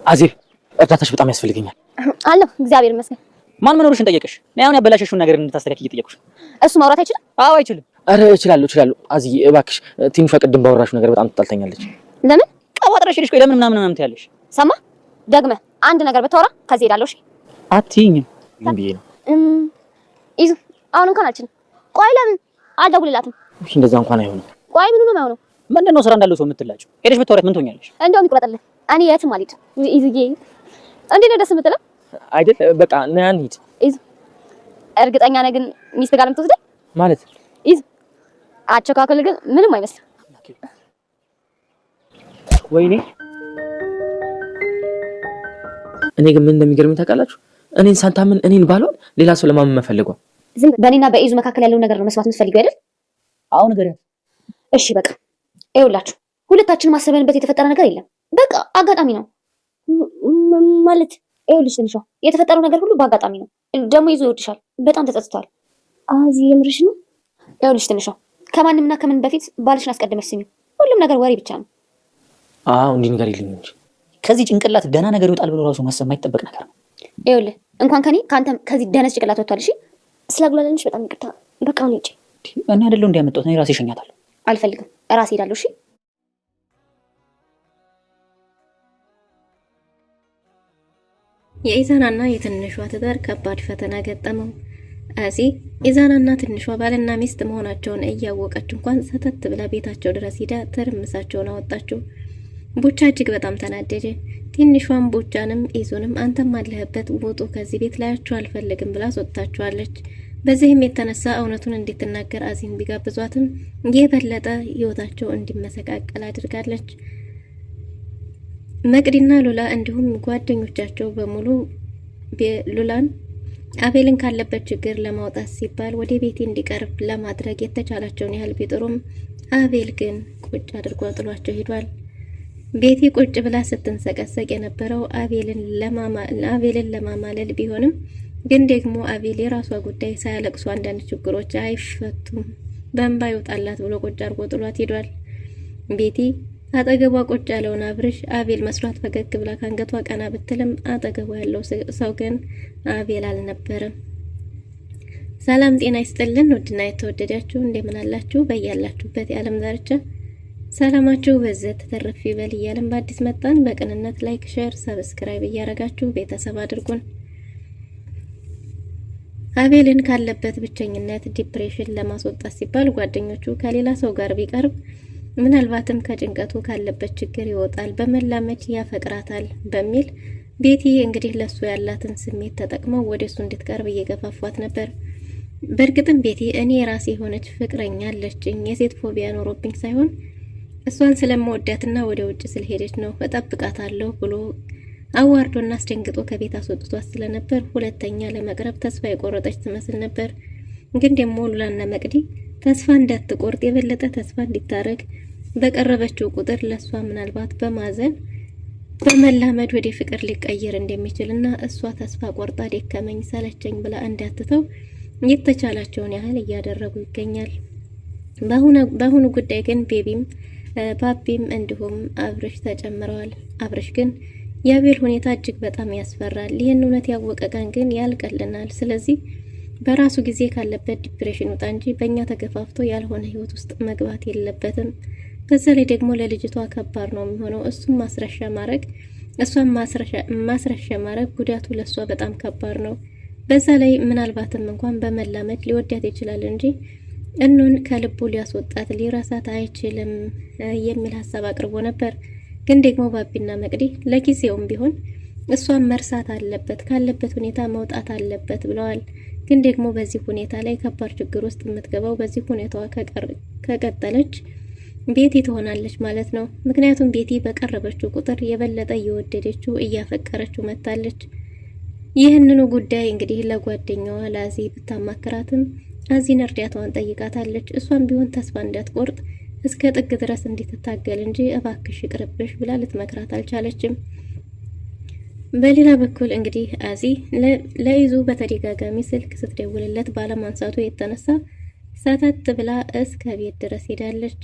አዜብ እርዳታሽ በጣም ያስፈልገኛል። አለሁ እግዚአብሔር ይመስገን። ማን መኖርሽን ጠየቀሽ? እኔ አሁን ያበላሸሽውን ነገር እንድታስተካክል እየጠየቁሽ። እሱ ማውራት አይችልም? አዎ አይችልም። አረ እችላለሁ። አዝዬ እባክሽ ትንሿ ቅድም ባወራሽው ነገር በጣም ትጣልተኛለች። ለምን ቀዋጥረሽ ሄድሽ? ቆይ ለምን ምናምን ትያለሽ? ሰማ ደግመህ አንድ ነገር ብታወራ ከዚህ ሄዳለሁ። እሺ አትይኝም? ምን ብዬሽ ነው? ይዙ አሁን እንኳን አልችልም። ቆይ ለምን አልደውልላትም? እሺ እንደዛ እንኳን አይሆንም። ቆይ ምኑ ነው የማይሆነው? ምንድነው ስራ እንዳለው ሰው የምትላጭው? ሄደሽ ብታወራት ምን ትሆኛለሽ? እንደውም ይቆረጥልህ። እኔ የትም አልሄድም። ይዙዬ እንዴት ነው ደስ የምትለው አይደል? በቃ ና እንሂድ። ይዙ እርግጠኛ ነህ ግን ሚስት ጋር የምትወስደኝ ማለት? ይዙ አቸካከል ግን ምንም አይመስልም። ወይኔ እኔ ግን ምን እንደሚገርመኝ ታውቃላችሁ? እኔን ሳንታምን እኔን ባልሆን ሌላ ሰው ለማመን መፈልጓ። ዝም በእኔና በኢዙ መካከል ያለው ነገር ነው መስማት የምትፈልጊው አይደል? አሁን ነገር እሺ በቃ ይኸውላችሁ ሁለታችንም ማሰበንበት የተፈጠረ ነገር የለም። በቃ አጋጣሚ ነው ማለት ይኸውልሽ ትንሿ የተፈጠረው ነገር ሁሉ በአጋጣሚ ነው። ደግሞ ይዞ ይወድሻል። በጣም ተጸጽቷል። አዚ የምርሽ ነው? ይኸውልሽ ትንሿ ከማንምና ከምን በፊት ባልሽን አስቀድመሽ ስሚው። ሁሉም ነገር ወሬ ብቻ ነው። አዎ እንዲህ ነገር ይልኝ እንጂ ከዚህ ጭንቅላት ደህና ነገር ይወጣል ብሎ ራሱ ማሰብ የማይጠበቅ ነገር ነው። ይኸውልህ እንኳን ከኔ ከአንተም ከዚህ ደነስ ጭንቅላት ወጥቷል። እሺ ስላጉላለልሽ በጣም ይቅርታ። በቃ ነው እንጂ እኔ አይደለሁ እንዲያመጣሁት እኔ ራሴ እሸኛታለሁ። አልፈልግም ራሴ ሄዳለሁ። እሺ የኢዛናና የትንሿ ትዳር ከባድ ፈተና ገጠመው። አዚ ኢዛናና ትንሿ ባልና ሚስት መሆናቸውን እያወቀች እንኳን ሰተት ብላ ቤታቸው ድረስ ሄዳ ትርምሳቸውን አወጣችው። ቡቻ እጅግ በጣም ተናደደ። ትንሿም ቡቻንም ኢዙንም አንተም አለህበት ውጡ ከዚህ ቤት ላያችሁ አልፈልግም ብላ አስወጣቸዋለች። በዚህም የተነሳ እውነቱን እንድትናገር አዚን ቢጋብዟትም የበለጠ ህይወታቸው እንዲመሰቃቀል አድርጋለች። መቅዲና ሉላ እንዲሁም ጓደኞቻቸው በሙሉ ሉላን አቤልን ካለበት ችግር ለማውጣት ሲባል ወደ ቤቴ እንዲቀርብ ለማድረግ የተቻላቸውን ያህል ቢጥሩም አቤል ግን ቁጭ አድርጎ ጥሏቸው ሄዷል። ቤቲ ቁጭ ብላ ስትንሰቀሰቅ የነበረው አቤልን ለማማለል ቢሆንም ግን ደግሞ አቤል የራሷ ጉዳይ ሳያለቅሱ አንዳንድ ችግሮች አይፈቱም በእንባ ይውጣላት ብሎ ቁጭ አድርጎ ጥሏት ሄዷል። ቤቲ አጠገቧ ቁጭ ያለውን አቤል መስሏት ፈገግ ብላ ካንገቷ ቀና ብትልም አጠገቧ ያለው ሰው ግን አቤል አልነበረም። ሰላም ጤና ይስጥልን ውድና የተወደዳችሁ እንደምን አላችሁ? በያላችሁበት የዓለም ዳርቻ ሰላማችሁ በዘት ተተረፍ ይበል እያልን በአዲስ መጣን። በቅንነት ላይክ፣ ሼር፣ ሰብስክራይብ እያረጋችሁ ቤተሰብ አድርጉን። አቤልን ካለበት ብቸኝነት ዲፕሬሽን ለማስወጣት ሲባል ጓደኞቹ ከሌላ ሰው ጋር ቢቀርብ ምናልባትም ከጭንቀቱ ካለበት ችግር ይወጣል፣ በመላመድ ያፈቅራታል በሚል ቤቲ እንግዲህ ለሱ ያላትን ስሜት ተጠቅመው ወደሱ እንድትቀርብ እየገፋፏት ነበር። በእርግጥም ቤቲ እኔ የራሴ የሆነች ፍቅረኛ አለችኝ፣ የሴት ፎቢያ ኖሮብኝ ሳይሆን እሷን ስለምወዳትና ወደ ውጭ ስለሄደች ነው እጠብቃታለሁ ብሎ አዋርዶና አስደንግጦ ከቤት አስወጥቷት ስለነበር ሁለተኛ ለመቅረብ ተስፋ የቆረጠች ትመስል ነበር። ግን ደግሞ ሉላና መቅዲ ተስፋ እንዳትቆርጥ የበለጠ ተስፋ እንዲታረግ በቀረበችው ቁጥር ለሷ ምናልባት በማዘን በመላመድ ወደ ፍቅር ሊቀየር እንደሚችልና እሷ ተስፋ ቆርጣ ደከመኝ ሰለቸኝ ብላ እንዳትተው የተቻላቸውን ያህል እያደረጉ ይገኛል። በአሁኑ ጉዳይ ግን ቤቢም ባቢም እንዲሁም አብርሽ ተጨምረዋል። አብርሽ ግን የአቤል ሁኔታ እጅግ በጣም ያስፈራል። ይህን እውነት ያወቀ ቀን ግን ያልቀልናል። ስለዚህ በራሱ ጊዜ ካለበት ዲፕሬሽን ውጣ እንጂ በእኛ ተገፋፍቶ ያልሆነ ህይወት ውስጥ መግባት የለበትም። በዛ ላይ ደግሞ ለልጅቷ ከባድ ነው የሚሆነው። እሷን ማስረሻ ማድረግ ጉዳቱ ለሷ በጣም ከባድ ነው። በዛ ላይ ምናልባትም እንኳን በመላመድ ሊወዳት ይችላል እንጂ እኑን ከልቡ ሊያስወጣት ሊረሳት አይችልም የሚል ሀሳብ አቅርቦ ነበር። ግን ደግሞ ባቢና መቅዲ ለጊዜውም ቢሆን እሷን መርሳት አለበት፣ ካለበት ሁኔታ መውጣት አለበት ብለዋል። ግን ደግሞ በዚህ ሁኔታ ላይ ከባድ ችግር ውስጥ የምትገባው በዚህ ሁኔታዋ ከቀጠለች ቤቲ ትሆናለች ማለት ነው። ምክንያቱም ቤቲ በቀረበችው ቁጥር የበለጠ እየወደደችው እያፈቀረችው መታለች። ይህንኑ ጉዳይ እንግዲህ ለጓደኛዋ ለአዚ ብታማክራትም አዚን እርዳታዋን ጠይቃታለች። እሷም ቢሆን ተስፋ እንዳትቆርጥ እስከ ጥግ ድረስ እንድትታገል እንጂ እባክሽ ይቅርብሽ ብላ ልትመክራት አልቻለችም። በሌላ በኩል እንግዲህ አዚ ለይዙ በተደጋጋሚ ስልክ ስትደውልለት ባለማንሳቱ የተነሳ ሰተት ብላ እስከ ቤት ድረስ ሄዳለች።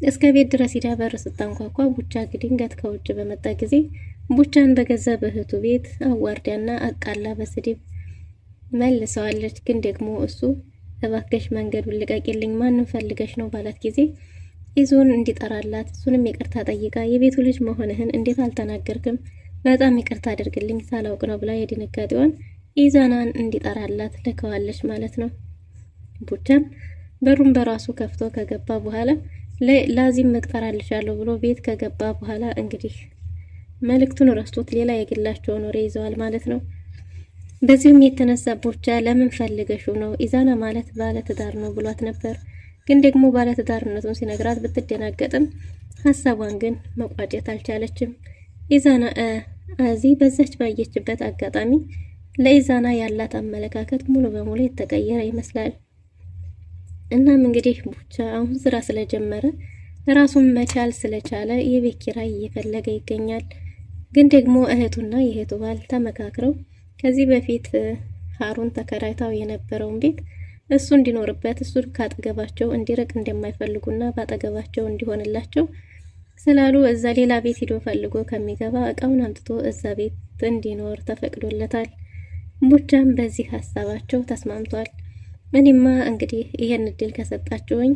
እስከ ቤት ድረስ ሄዳ በር ስታንኳኳ ቡቻ ድንገት ከውጭ በመጣ ጊዜ ቡቻን በገዛ በእህቱ ቤት አዋርዳና አቃላ በስድብ መልሰዋለች። ግን ደግሞ እሱ እባክሽ መንገዱን ልቀቂልኝ፣ ማንም ፈልገሽ ነው ባላት ጊዜ ኢዙን እንዲጠራላት እሱንም ይቅርታ ጠይቃ የቤቱ ልጅ መሆንህን እንዴት አልተናገርክም? በጣም ይቅርታ አድርግልኝ ሳላውቅ ነው ብላ የድንጋጤዋን ኢዛናን እንዲጠራላት ልከዋለች ማለት ነው። ቡቻም በሩን በራሱ ከፍቶ ከገባ በኋላ ላዚም እጠራልሻለሁ ብሎ ቤት ከገባ በኋላ እንግዲህ መልእክቱን ረስቶት ሌላ የግላቸውን ወሬ ይዘዋል ማለት ነው። በዚህም የተነሳ ቡቻ ለምን ፈልገሽው ነው? ኢዛና ማለት ባለትዳር ነው ብሏት ነበር። ግን ደግሞ ባለትዳርነቱን ሲነግራት ብትደናገጥም ሀሳቧን ግን መቋጨት አልቻለችም። ኢዛና አዚ በዛች ባየችበት አጋጣሚ ለኢዛና ያላት አመለካከት ሙሉ በሙሉ የተቀየረ ይመስላል። እናም እንግዲህ ቡቻ አሁን ስራ ስለጀመረ ራሱን መቻል ስለቻለ የቤት ኪራይ እየፈለገ ይገኛል። ግን ደግሞ እህቱና የእህቱ ባል ተመካክረው ከዚህ በፊት ሀሩን ተከራይታው የነበረውን ቤት እሱ እንዲኖርበት እሱ ካጠገባቸው እንዲርቅ እንደማይፈልጉና ባጠገባቸው እንዲሆንላቸው ስላሉ እዛ ሌላ ቤት ሄዶ ፈልጎ ከሚገባ እቃውን አምጥቶ እዛ ቤት እንዲኖር ተፈቅዶለታል። ቡቻም በዚህ ሀሳባቸው ተስማምቷል። እኔማ እንግዲህ ይሄን እድል ከሰጣችሁኝ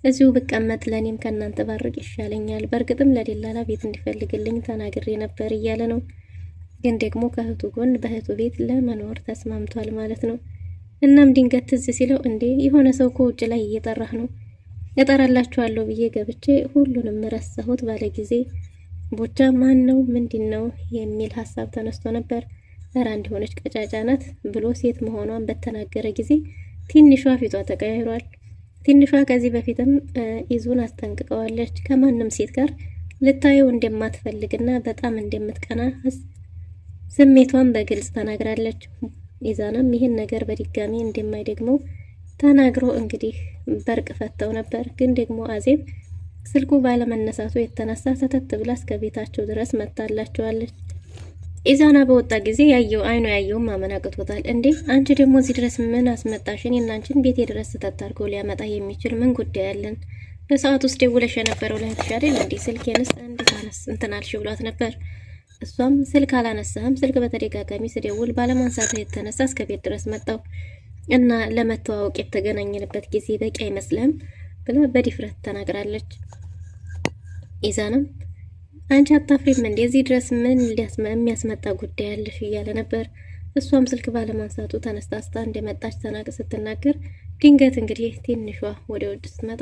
እዚሁ ብቀመጥ ለኔም ከናንተ ባርቅ ይሻለኛል። በእርግጥም ለደላላ ቤት እንዲፈልግልኝ ተናግሬ ነበር እያለ ነው። ግን ደግሞ ከእህቱ ጎን በእህቱ ቤት ለመኖር ተስማምቷል ማለት ነው። እናም ድንገት ትዝ ሲለው እንዴ የሆነ ሰው ከውጭ ላይ እየጠራህ ነው፣ እጠራላችኋለሁ ብዬ ገብቼ ሁሉንም ረሳሁት ባለ ጊዜ ቡቻ ማን ነው ምንድነው የሚል ሀሳብ ተነስቶ ነበር። እራ እንዲሆነች ቀጫጫ ናት ብሎ ሴት መሆኗን በተናገረ ጊዜ ትንሿ ፊቷ ተቀያይሯል። ትንሿ ከዚህ በፊትም ኢዙን አስጠንቅቀዋለች። ከማንም ሴት ጋር ልታየው እንደማትፈልግና በጣም እንደምትቀና ስሜቷን በግልጽ ተናግራለች። ኢዛናም ይህን ነገር በድጋሚ እንደማይደግመው ተናግሮ እንግዲህ በርቅ ፈተው ነበር። ግን ደግሞ አዜብ ስልኩ ባለመነሳቱ የተነሳ ሰተት ብላ እስከ ቤታቸው ድረስ መጣላቸዋለች። ኢዛና በወጣ ጊዜ ያየው አይኑ ያየውም ማመን አቅቶታል። እንዴ አንቺ ደግሞ እዚህ ድረስ ምን አስመጣሽን? የናንቺን ቤት ድረስ ሰተት አድርጎ ሊያመጣ የሚችል ምን ጉዳይ አለን? በሰዓት ውስጥ ደውለሽ የነበረው ለእህትሽ አይደል እንዴ? ስልኬንስ እንዴት እንትናልሽ ብሏት ነበር። እሷም ስልክ አላነሳህም፣ ስልክ በተደጋጋሚ ስደውል ባለማንሳት የተነሳ እስከ ቤት ድረስ መጣው እና ለመተዋወቅ የተገናኘንበት ጊዜ በቂ አይመስልም ብላ በድፍረት ተናግራለች። ኢዛናም አንቺ አታፍሪም እንዴ? እዚህ ድረስ ምን የሚያስመጣ ጉዳይ ያለሽ እያለ ነበር። እሷም ስልክ ባለማንሳቱ ተነስታ እንደመጣች ስትናገር ድንገት እንግዲህ ትንሿ ወደ ውድ ስትመጣ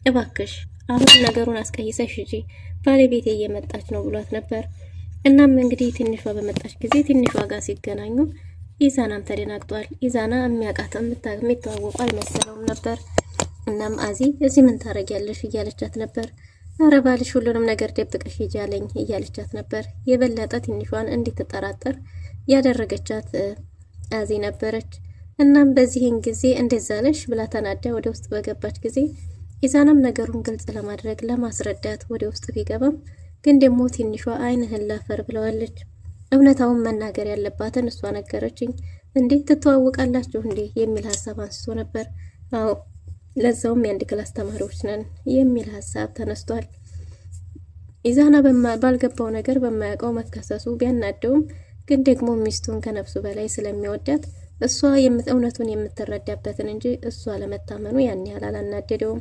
እባክሽ አሁን ነገሩን አስቀይሰሽ ሂጂ ባለቤቴ እየመጣች ነው ብሏት ነበር። እናም እንግዲህ ትንሿ በመጣች ጊዜ ትንሿ ጋር ሲገናኙ ኢዛናም ተደናግጧል። ኢዛና የሚያውቃት የሚተዋወቁ አልመሰለውም ነበር። እናም አዚ እዚህ ምን ታረጊያለሽ እያለቻት ነበር። ኧረ ባልሽ ሁሉንም ነገር ደብቀሽ ሂጂ አለኝ እያለቻት ነበር። የበለጠ ትንሿን እንድትጠራጠር ያደረገቻት አዚ ነበረች። እናም በዚህን ጊዜ እንደዛ ነሽ ብላ ተናዳ ወደ ውስጥ በገባች ጊዜ ኢዛናም ነገሩን ግልጽ ለማድረግ ለማስረዳት ወደ ውስጥ ቢገባም ግን ደግሞ ትንሿ አይንህን ላፈር ብለዋለች። እውነታውን መናገር ያለባትን እሷ ነገረችኝ። እንዴ ትተዋወቃላችሁ እንዴ የሚል ሀሳብ አንስቶ ነበር። አዎ ለዛውም የአንድ ክላስ ተማሪዎች ነን የሚል ሀሳብ ተነስቷል። ኢዛና ባልገባው ነገር በማያውቀው መከሰሱ ቢያናደውም ግን ደግሞ ሚስቱን ከነፍሱ በላይ ስለሚወዳት እሷ እውነቱን የምትረዳበትን እንጂ እሷ ለመታመኑ ያን ያህል አላናደደውም።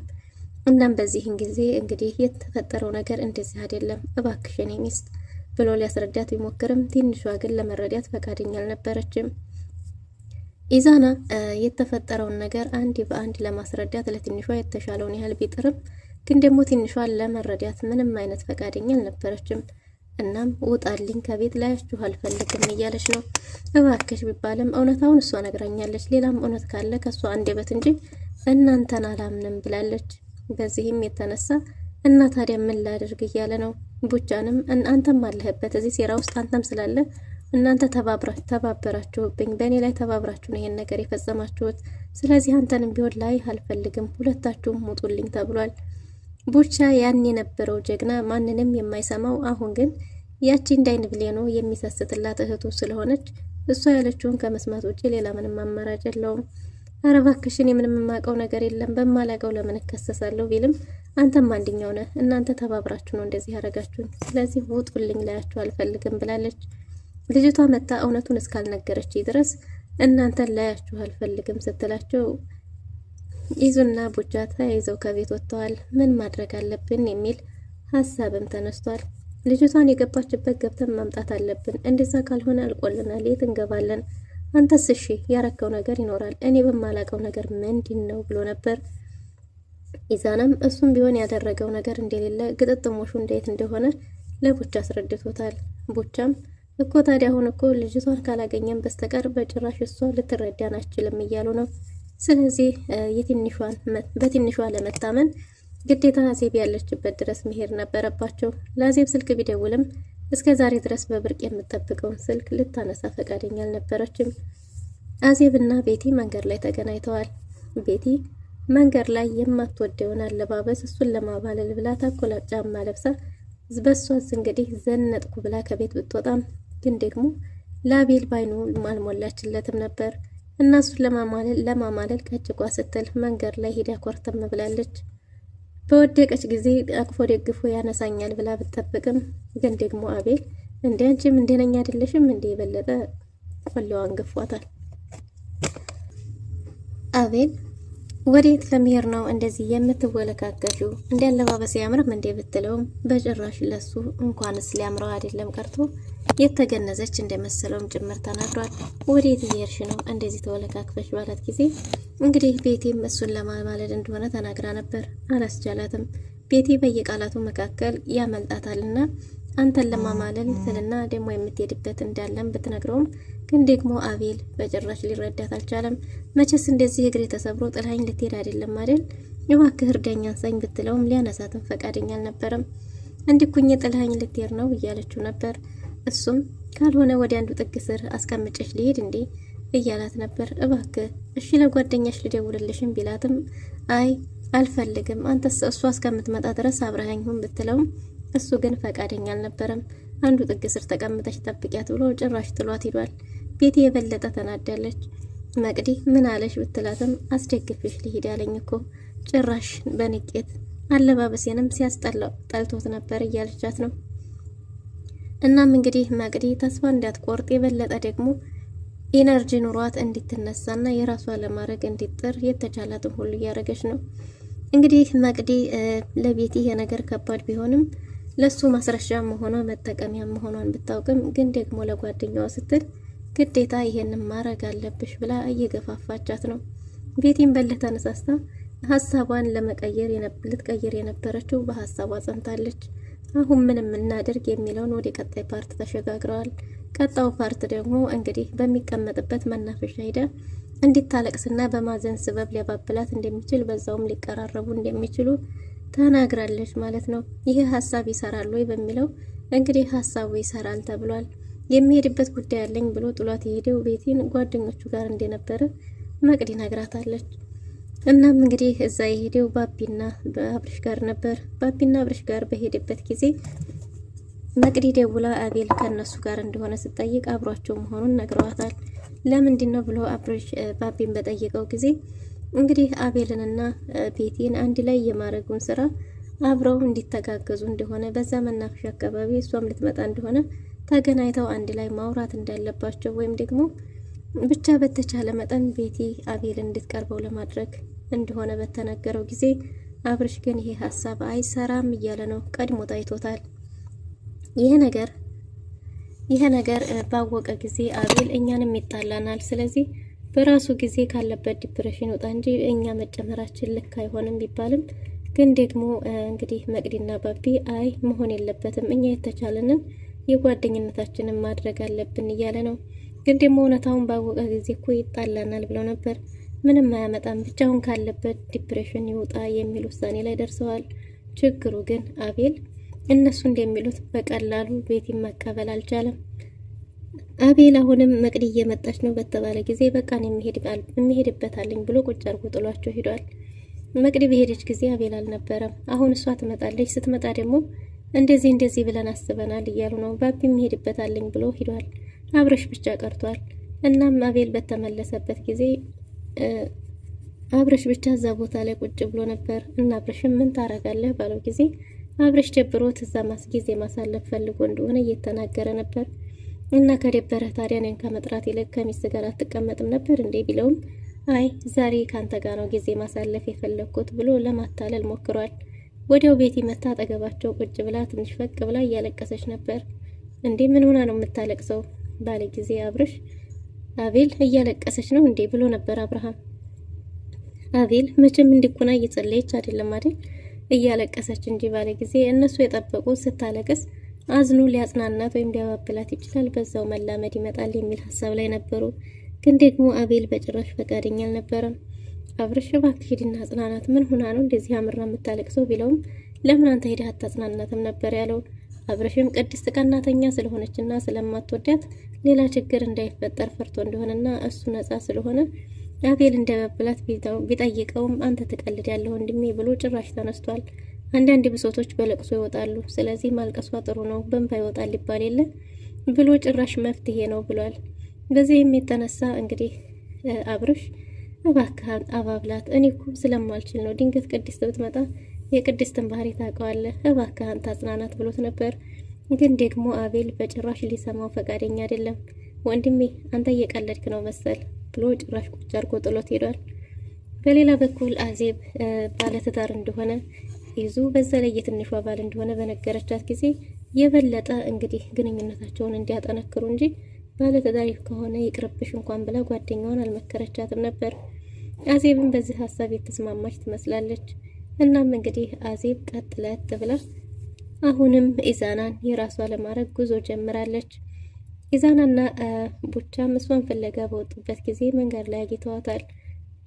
እናም በዚህን ጊዜ እንግዲህ የተፈጠረው ነገር እንደዚህ አይደለም እባክሽ የኔ ሚስት ብሎ ሊያስረዳት ቢሞክርም ትንሿ ግን ለመረዳት ፈቃደኛ አልነበረችም። ኢዛና የተፈጠረውን ነገር አንድ በአንድ ለማስረዳት ለትንሿ የተሻለውን ያህል ቢጥርም ግን ደግሞ ትንሿን ለመረዳት ምንም አይነት ፈቃደኛ አልነበረችም። እናም ውጣልኝ ከቤት ላያችሁ አልፈልግም እያለች ነው። እባክሽ ቢባልም እውነታውን እሷ ነግራኛለች፣ ሌላም እውነት ካለ ከእሷ አንደበት እንጂ እናንተን አላምንም ብላለች። በዚህም የተነሳ እና ታዲያ ምን ላድርግ እያለ ነው። ቡቻንም አንተም አለህበት እዚህ ሴራ ውስጥ አንተም ስላለ እናንተ ተባበራችሁብኝ፣ በእኔ ላይ ተባብራችሁ ነው ይሄን ነገር የፈጸማችሁት። ስለዚህ አንተንም ቢሆን ላይ አልፈልግም፣ ሁለታችሁም ሙጡልኝ ተብሏል። ቡቻ ያን የነበረው ጀግና ማንንም የማይሰማው አሁን ግን ያቺ እንዳይን ብሌኖ የሚሰስትላት እህቱ ስለሆነች እሷ ያለችውን ከመስማት ውጪ ሌላ ምንም አማራጭ የለውም። ኧረ እባክሽ እኔ ምንም የማውቀው ነገር የለም በማላውቀው ለምን እከሰሳለሁ ቢልም አንተም አንድኛው ነህ፣ እናንተ ተባብራችሁ ነው እንደዚህ ያደረጋችሁኝ፣ ስለዚህ ውጡልኝ ላያችሁ አልፈልግም ብላለች። ልጅቷ መታ እውነቱን እስካልነገረች ድረስ እናንተን ላያችሁ አልፈልግም ስትላቸው ይዙና ቡጃ ተያይዘው ከቤት ወጥተዋል። ምን ማድረግ አለብን የሚል ሀሳብም ተነስቷል። ልጅቷን የገባችበት ገብተን ማምጣት አለብን፣ እንደዛ ካልሆነ አልቆልናል፣ የት እንገባለን? አንተስ እሺ ያረከው ነገር ይኖራል፣ እኔ በማላቀው ነገር ምንድን ነው ብሎ ነበር። ኢዛናም እሱም ቢሆን ያደረገው ነገር እንደሌለ ግጥጥሞሹ እንዴት እንደሆነ ለቡቻ አስረድቶታል። ቡቻም እኮ ታዲያ አሁን እኮ ልጅቷን ካላገኘን በስተቀር በጭራሽ እሷ ልትረዳን አትችልም እያሉ ነው። ስለዚህ በትንሿ ለመታመን ግዴታ አዜብ ያለችበት ድረስ መሄድ ነበረባቸው። ለአዜብ ስልክ ቢደውልም እስከ ዛሬ ድረስ በብርቅ የምጠብቀውን ስልክ ልታነሳ ፈቃደኛ አልነበረችም። አዜብና ቤቲ መንገድ ላይ ተገናኝተዋል። ቤቲ መንገድ ላይ የማትወደውን አለባበስ እሱን ለማባለል ብላ ታኮላ ጫማ ለብሳ በሷስ እንግዲህ ዘነጥኩ ብላ ከቤት ብትወጣም ግን ደግሞ ለአቤል ባይኑ አልሞላችለትም ነበር እና እሱን ለማማለል ቀጭቋ ስትል መንገድ ላይ ሄዳ ኮርተም ብላለች። በወደቀች ጊዜ አቅፎ ደግፎ ያነሳኛል ብላ ብትጠብቅም ግን ደግሞ አቤል እንደ አንቺም እንደነኛ አይደለሽም እንደ የበለጠ ቆሌዋን ገፏታል። አቤል ወዴት ለመሄድ ነው እንደዚህ የምትወለካከሽው? እንደ አለባበስ ያምርም እንደ ብትለውም በጭራሽ ለሱ እንኳንስ ሊያምረው አይደለም ቀርቶ የተገነዘች እንደመሰለውም ጭምር ተናግሯል። ወዴት እየሄድሽ ነው እንደዚህ ተወለካክፈሽ ባላት ጊዜ እንግዲህ ቤቴም እሱን ለማማለል እንደሆነ ተናግራ ነበር። አላስቻላትም። ቤቴ በየቃላቱ መካከል ያመልጣታልና አንተን ለማማለል ስልና ደግሞ የምትሄድበት እንዳለም ብትነግረውም ግን ደግሞ አቤል በጭራሽ ሊረዳት አልቻለም። መቼስ እንደዚህ እግሬ ተሰብሮ ጥላኝ ልትሄድ አይደለም አይደል? እባክህ እርዳኝ አንሳኝ ብትለውም ሊያነሳትም ፈቃደኛ አልነበረም። እንዲኩኝ ጥላኝ ልትሄድ ነው እያለችው ነበር። እሱም ካልሆነ ወደ አንዱ ጥግ ስር አስቀምጨሽ ሊሄድ እንዴ እያላት ነበር። እባክህ እሺ ለጓደኛሽ ልደውልልሽም ቢላትም አይ አልፈልግም አንተስ እሷ እስከምትመጣ ድረስ አብረሃኝ ሁን ብትለውም እሱ ግን ፈቃደኛ አልነበረም። አንዱ ጥግ ስር ተቀምጠሽ ጠብቂያት ብሎ ጭራሽ ጥሏት ሄዷል። ቤቲ የበለጠ ተናዳለች። መቅዲ ምን አለሽ ብትላትም አስደግፍሽ ሊሄድ ያለኝ እኮ ጭራሽ በንቄት አለባበሴንም ሲያስጠላው ጠልቶት ነበር እያለቻት ነው። እናም እንግዲህ መቅዲ ተስፋ እንዳትቆርጥ የበለጠ ደግሞ ኢነርጂ ኑሯት እንድትነሳና የራሷ ለማድረግ እንድትጥር የተቻላትን ሁሉ እያደረገች ነው። እንግዲህ መቅዲ ለቤቲ ይሄ ነገር ከባድ ቢሆንም ለሱ ማስረሻ መሆኗ መጠቀሚያ መሆኗን ብታውቅም ግን ደግሞ ለጓደኛዋ ስትል ግዴታ ይሄንን ማድረግ አለብሽ ብላ እየገፋፋቻት ነው። ቤቲም በልህ ተነሳስታ ሀሳቧን ልትቀይር የነበረችው በሀሳቧ ጸንታለች። አሁን ምንም እናድርግ የሚለውን ወደ ቀጣይ ፓርት ተሸጋግረዋል። ቀጣው ፓርት ደግሞ እንግዲህ በሚቀመጥበት መናፈሻ ሄዳ እንዲታለቅስና በማዘን ስበብ ሊያባብላት እንደሚችል በዛውም ሊቀራረቡ እንደሚችሉ ተናግራለች ማለት ነው። ይሄ ሀሳብ ይሰራል ወይ በሚለው እንግዲህ ሀሳቡ ይሰራል ተብሏል። የሚሄድበት ጉዳይ አለኝ ብሎ ጥሏት የሄደው ቤቲን ጓደኞቹ ጋር እንደነበረ መቅዲ ነግራታለች። እናም እንግዲህ እዛ የሄደው ባቢና አብርሽ ጋር ነበር። ባቢና አብርሽ ጋር በሄደበት ጊዜ መቅዲ ደውላ አቤል ከነሱ ጋር እንደሆነ ስጠይቅ አብሯቸው መሆኑን ነግረዋታል። ለምንድን ነው ብሎ አብርሽ ባቢን በጠየቀው ጊዜ እንግዲህ አቤልንና ቤቲን አንድ ላይ የማድረጉን ስራ አብረው እንዲተጋገዙ እንደሆነ በዛ መናፈሻ አካባቢ እሷም ልትመጣ እንደሆነ ተገናኝተው አንድ ላይ ማውራት እንዳለባቸው ወይም ደግሞ ብቻ በተቻለ መጠን ቤቲ አቤልን እንድትቀርበው ለማድረግ እንደሆነ በተነገረው ጊዜ አብርሽ ግን ይሄ ሀሳብ አይሰራም እያለ ነው። ቀድሞ ታይቶታል። ይሄ ነገር ባወቀ ጊዜ አቤል እኛንም ይጣላናል፣ ስለዚህ በራሱ ጊዜ ካለበት ዲፕሬሽን ወጣ እንጂ እኛ መጨመራችን ልክ አይሆንም ቢባልም ግን ደግሞ እንግዲህ መቅዲና ባቢ አይ መሆን የለበትም እኛ የተቻለንን የጓደኝነታችንን ማድረግ አለብን እያለ ነው። ግን ደግሞ እውነታውን ባወቀ ጊዜ እኮ ይጣላናል ብለው ነበር። ምንም አያመጣም ብቻውን ካለበት ዲፕሬሽን ይውጣ የሚል ውሳኔ ላይ ደርሰዋል። ችግሩ ግን አቤል እነሱ እንደሚሉት በቀላሉ ቤቲን መቀበል አልቻለም። አቤል አሁንም መቅዲ እየመጣች ነው በተባለ ጊዜ በቃን የሚሄድበታለኝ ብሎ ቁጭ አርጎ ጥሏቸው ሂዷል። መቅዲ በሄደች ጊዜ አቤል አልነበረም። አሁን እሷ ትመጣለች። ስትመጣ ደግሞ እንደዚህ ብለን አስበናል እያሉ ነው። ባቢ የሚሄድበታለኝ ብሎ ሂዷል። አብረሽ ብቻ ቀርቷል። እናም አቤል በተመለሰበት ጊዜ አብርሽ ብቻ እዛ ቦታ ላይ ቁጭ ብሎ ነበር እና አብርሽም ምን ታረጋለህ ባለው ጊዜ አብርሽ ደብሮት እዛ ጊዜ ማሳለፍ ፈልጎ እንደሆነ እየተናገረ ነበር። እና ከደበረህ ታዲያ እኔን ከመጥራት ይልቅ ከሚስት ጋር አትቀመጥም ነበር እንዴ ቢለውም አይ ዛሬ ካንተ ጋር ነው ጊዜ ማሳለፍ የፈለግኩት ብሎ ለማታለል ሞክሯል። ወዲያው ቤቲ መታ አጠገባቸው ቁጭ ብላ ትንሽ ፈቅ ብላ እያለቀሰች ነበር። እንዴ ምን ሆና ነው የምታለቅሰው ባለ ጊዜ አብርሽ አቤል እያለቀሰች ነው እንዴ ብሎ ነበር አብርሃም። አቤል መቼም እንዲኩና እየጸለየች አይደለም አይደል እያለቀሰች እንጂ ባለ ጊዜ እነሱ የጠበቁት ስታለቅስ አዝኑ ሊያጽናናት ወይም ሊያባብላት ይችላል፣ በዛው መላመድ ይመጣል የሚል ሀሳብ ላይ ነበሩ። ግን ደግሞ አቤል በጭራሽ ፈቃደኛ አልነበረም። አብርሽ እባክህ ሂድና አጽናናት፣ ምን ሆና ነው እንደዚህ አምራ የምታለቅሰው ቢለውም ለምን አንተ ሄደህ አታጽናናትም ነበር ያለው። አብርሽም ቅድስት ቀናተኛ ስለሆነችና ስለማትወዳት ሌላ ችግር እንዳይፈጠር ፈርቶ እንደሆነና እሱ ነፃ ስለሆነ አቤል እንደበብላት ቢጠይቀውም አንተ ትቀልድ ያለው ወንድሜ ብሎ ጭራሽ ተነስቷል። አንዳንድ ብሶቶች በለቅሶ ይወጣሉ፣ ስለዚህ ማልቀሷ ጥሩ ነው፣ በእንባ ይወጣል ይባል የለ ብሎ ጭራሽ መፍትሄ ነው ብሏል። በዚህም የተነሳ እንግዲህ አብርሽ እባክህ አባብላት፣ እኔ እኮ ስለማልችል ነው፣ ድንገት ቅድስት ብትመጣ የቅድስትን ባህሪ ታውቀዋለህ፣ እባክህ አንተ አጽናናት ብሎት ነበር። ግን ደግሞ አቤል በጭራሽ ሊሰማው ፈቃደኛ አይደለም። ወንድሜ አንተ እየቀለድክ ነው መሰል ብሎ ጭራሽ ቁጭ አድርጎ ጥሎት ሄዷል። በሌላ በኩል አዜብ ባለትዳር እንደሆነ ይዙ በዛ ላይ የትንሿ ባል እንደሆነ በነገረቻት ጊዜ የበለጠ እንግዲህ ግንኙነታቸውን እንዲያጠነክሩ እንጂ ባለትዳር ከሆነ ይቅርብሽ እንኳን ብላ ጓደኛዋን አልመከረቻትም ነበር። አዜብም በዚህ ሀሳብ የተስማማች ትመስላለች። እናም እንግዲህ አዜብ ቀጥለት ብላ አሁንም ኢዛናን የራሷ ለማድረግ ጉዞ ጀምራለች። ኢዛናና ቡቻም እሷን ፍለጋ በወጡበት ጊዜ መንገድ ላይ አግኝተዋታል።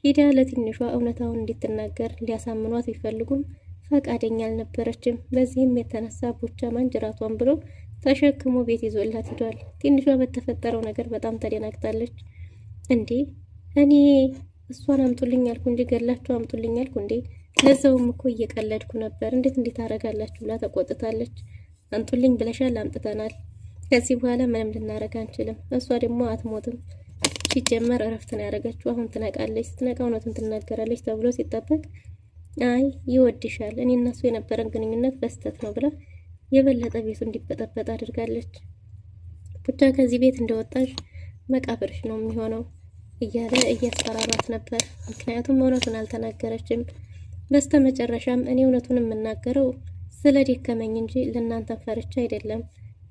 ሂዳ ለትንሿ እውነታውን እንድትናገር ሊያሳምኗት ቢፈልጉም ፈቃደኛ አልነበረችም። በዚህም የተነሳ ቡቻ ማንጅራቷን ብሎ ተሸክሞ ቤት ይዞላት ሂዷል። ትንሿ በተፈጠረው ነገር በጣም ተደናግጣለች። እንዴ እኔ እሷን አምጡልኝ አልኩ እንጂ ገላችሁ አምጡልኝ አልኩ እንዴ? ለዛውም እኮ እየቀለድኩ ነበር፣ እንዴት አረጋላችሁ ብላ ተቆጥታለች። አምጡልኝ ብለሻል፣ አምጥተናል። ከዚህ በኋላ ምንም ልናረግ አንችልም። እሷ ደግሞ አትሞትም። ሲጀመር እረፍት ነው ያደረገችው። አሁን ትነቃለች። ስትነቃ እውነቱን ትናገራለች ተብሎ ሲጠበቅ አይ ይወድሻል፣ እኔ እና እሱ የነበረን ግንኙነት በስተት ነው ብላ የበለጠ ቤቱ እንዲበጠበጥ አድርጋለች። ብቻ ከዚህ ቤት እንደወጣሽ መቃብርሽ ነው የሚሆነው እያለ እያስፈራራት ነበር። ምክንያቱም እውነቱን አልተናገረችም። በስተመጨረሻም እኔ እውነቱን የምናገረው ስለ ደከመኝ እንጂ ለእናንተ ፈርቻ አይደለም።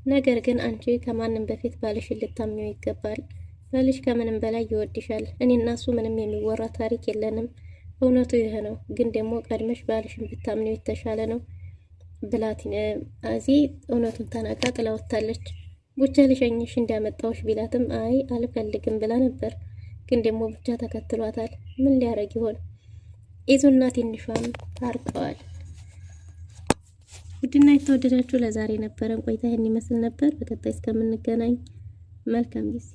ነገር ግን አንቺ ከማንም በፊት ባልሽን ልታምኚው ይገባል። ባልሽ ከምንም በላይ ይወድሻል። እኔ እና እሱ ምንም የሚወራ ታሪክ የለንም። እውነቱ ይሄ ነው። ግን ደግሞ ቀድመሽ ባልሽን ብታምኚው የተሻለ ነው ብላት አዚ እውነቱን ተናግራ ጥላ ወጥታለች። ቡቻ ልሸኝሽ እንዳመጣውሽ ቢላትም አይ አልፈልግም ብላ ነበር። ግን ደግሞ ቡቻ ተከትሏታል። ምን ሊያረግ ይሆን? ኢዙና ትንሿም ታርቀዋል። ውድና የተወደዳችሁ ለዛሬ ነበረን ቆይታ ይህን ይመስል ነበር። በቀጣይ እስከምንገናኝ መልካም ጊዜ